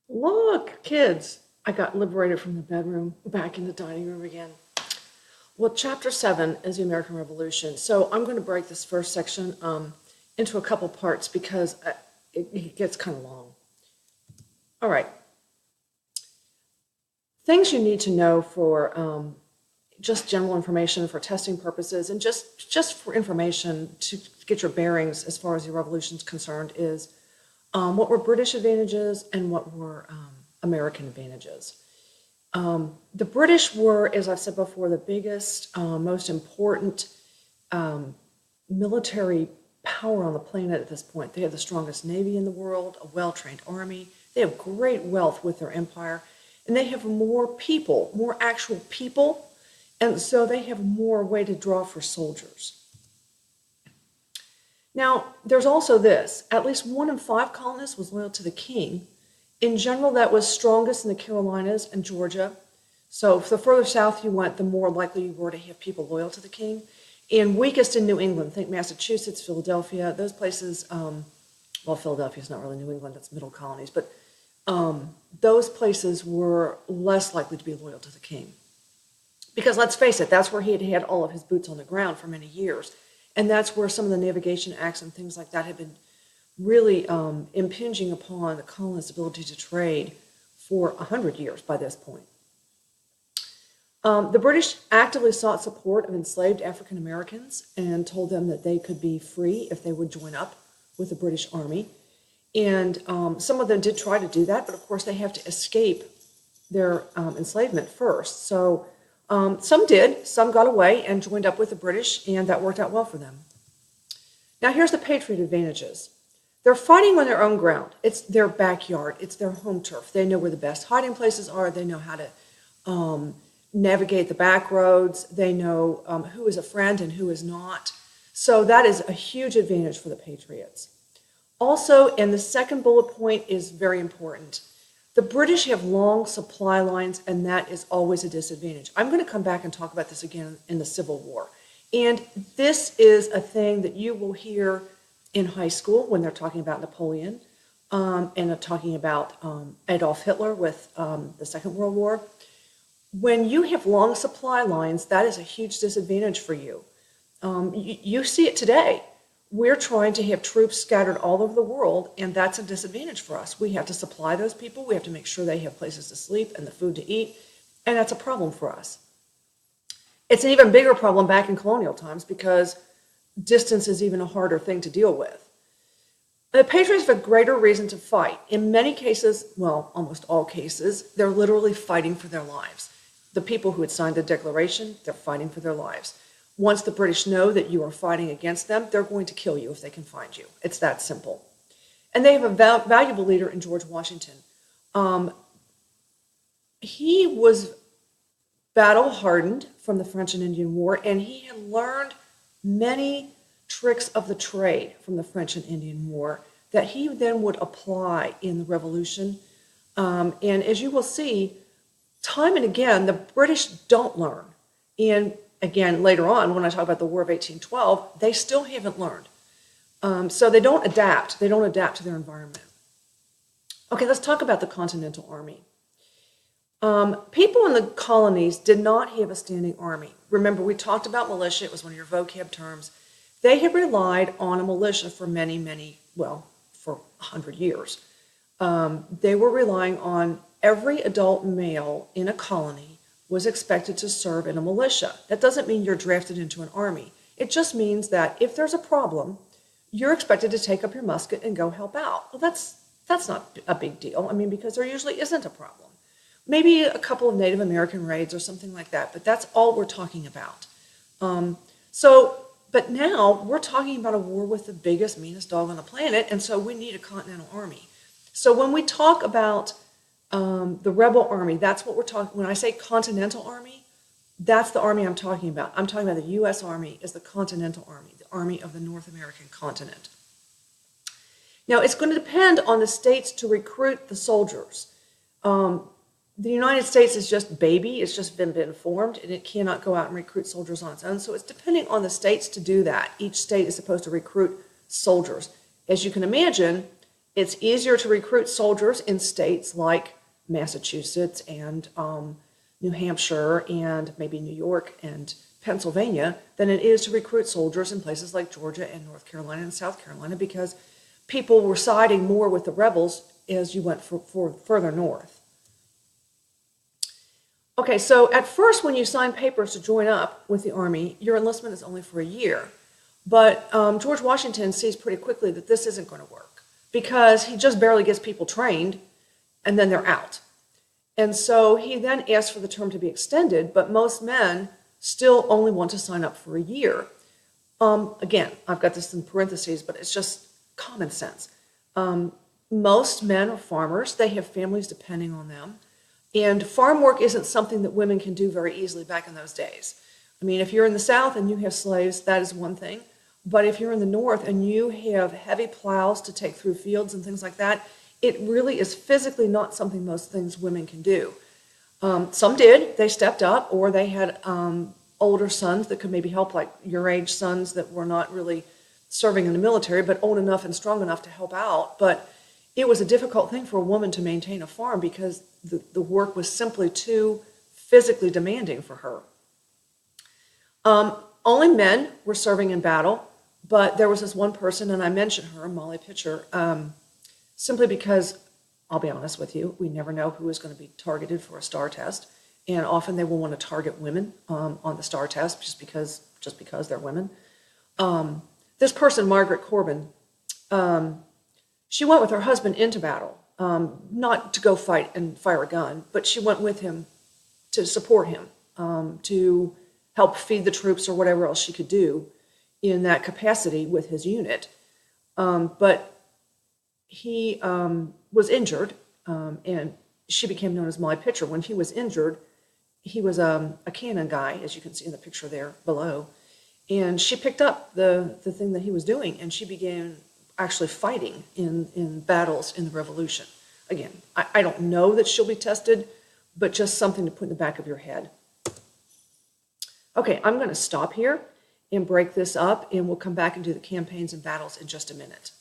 Look, kids, I got liberated from the bedroom, back in the dining room again. Well, chapter 7 is the American Revolution. So I'm going to break this first section into a couple parts because it gets kind of long. All right. Things you need to know for just general information for testing purposes and just for information to get your bearings as far as the revolution is concerned is what were British advantages and what were American advantages. The British were, as I've said before, the biggest, most important military power on the planet at this point. They had the strongest navy in the world, a well-trained army. They have great wealth with their empire, and they have more people, more actual people, and so they have more way to draw for soldiers. Now, there's also this. At least 1 in 5 colonists was loyal to the king. In general, that was strongest in the Carolinas and Georgia. So the further south you went, the more likely you were to have people loyal to the king. And weakest in New England. Think Massachusetts, Philadelphia, those places. Well, Philadelphia's not really New England, that's middle colonies. But those places were less likely to be loyal to the king. Because let's face it, that's where he had had all of his boots on the ground for many years. And that's where some of the navigation acts and things like that had been really impinging upon the colonists' ability to trade for 100 years by this point. The British actively sought support of enslaved African Americans and told them that they could be free if they would join up with the British Army. And some of them did try to do that, but of course they have to escape their enslavement first. So some did, some got away and joined up with the British, and that worked out well for them. Now here's the Patriot advantages. They're fighting on their own ground. It's their backyard. It's their home turf. They know where the best hiding places are. They know how to navigate the back roads. They know who is a friend and who is not. So that is a huge advantage for the Patriots. Also, and the second bullet point is very important, the British have long supply lines, and that is always a disadvantage. I'm going to come back and talk about this again in the Civil War. And this is a thing that you will hear in high school when they're talking about Napoleon and they're talking about Adolf Hitler with the Second World War. When you have long supply lines, that is a huge disadvantage for you. You see it today. We're trying to have troops scattered all over the world, and that's a disadvantage for us. We have to supply those people. We have to make sure they have places to sleep and the food to eat, and that's a problem for us. It's an even bigger problem back in colonial times because distance is even a harder thing to deal with. The Patriots have a greater reason to fight. In many cases, well, almost all cases, they're literally fighting for their lives. The people who had signed the Declaration, they're fighting for their lives. Once the British know that you are fighting against them, they're going to kill you if they can find you. It's that simple. And they have a valuable leader in George Washington. He was battle-hardened from the French and Indian War, and he had learned many tricks of the trade from the French and Indian War that he then would apply in the Revolution. And as you will see, time and again, the British don't learn. And again, later on, when I talk about the War of 1812, they still haven't learned. So they don't adapt. They don't adapt to their environment. Okay, let's talk about the Continental Army. People in the colonies did not have a standing army. Remember, we talked about militia. It was one of your vocab terms. They had relied on a militia for for 100 years. They were relying on every adult male in a colony was expected to serve in a militia. That doesn't mean you're drafted into an army. It just means that if there's a problem, you're expected to take up your musket and go help out. Well, that's not a big deal. I mean, because there usually isn't a problem. Maybe a couple of Native American raids or something like that, but that's all we're talking about. But now we're talking about a war with the biggest, meanest dog on the planet, and so we need a Continental Army. So when we talk about the rebel army, that's what we're talking. When I say Continental Army, that's the army I'm talking about. I'm talking about the U.S. Army as the Continental Army, the army of the North American continent. Now, it's going to depend on the states to recruit the soldiers. The United States is just baby. It's just been formed, and it cannot go out and recruit soldiers on its own. So it's depending on the states to do that. Each state is supposed to recruit soldiers. As you can imagine, It's easier to recruit soldiers in states like Massachusetts and New Hampshire and maybe New York and Pennsylvania than it is to recruit soldiers in places like Georgia and North Carolina and South Carolina, because people were siding more with the rebels as you went for further north. Okay, so at first when you sign papers to join up with the Army, your enlistment is only for a year. But George Washington sees pretty quickly that this isn't going to work, because he just barely gets people trained and then they're out. And so he then asks for the term to be extended, but most men still only want to sign up for a year. Again, I've got this in parentheses, but it's just common sense. Most men are farmers. They have families depending on them. And farm work isn't something that women can do very easily back in those days. I mean, if you're in the South and you have slaves, that is one thing. But if you're in the North and you have heavy plows to take through fields and things like that, it really is physically not something most things women can do. Some did. They stepped up, or they had older sons that could maybe help, like your age sons that were not really serving in the military, but old enough and strong enough to help out. But it was a difficult thing for a woman to maintain a farm because the work was simply too physically demanding for her. Only men were serving in battle, but there was this one person, and I mentioned her, Molly Pitcher, simply because, I'll be honest with you, we never know who is going to be targeted for a STAR test, and often they will want to target women on the STAR test just because they're women. This person, Margaret Corbin, she went with her husband into battle, not to go fight and fire a gun, but she went with him to support him, to help feed the troops or whatever else she could do in that capacity with his unit. But he was injured, and she became known as Molly Pitcher. When he was injured, he was a cannon guy, as you can see in the picture there below. And she picked up the thing that he was doing, and she began actually fighting in battles in the Revolution. Again, I don't know that she'll be tested, but just something to put in the back of your head. Okay, I'm going to stop here and break this up, and we'll come back and do the campaigns and battles in just a minute.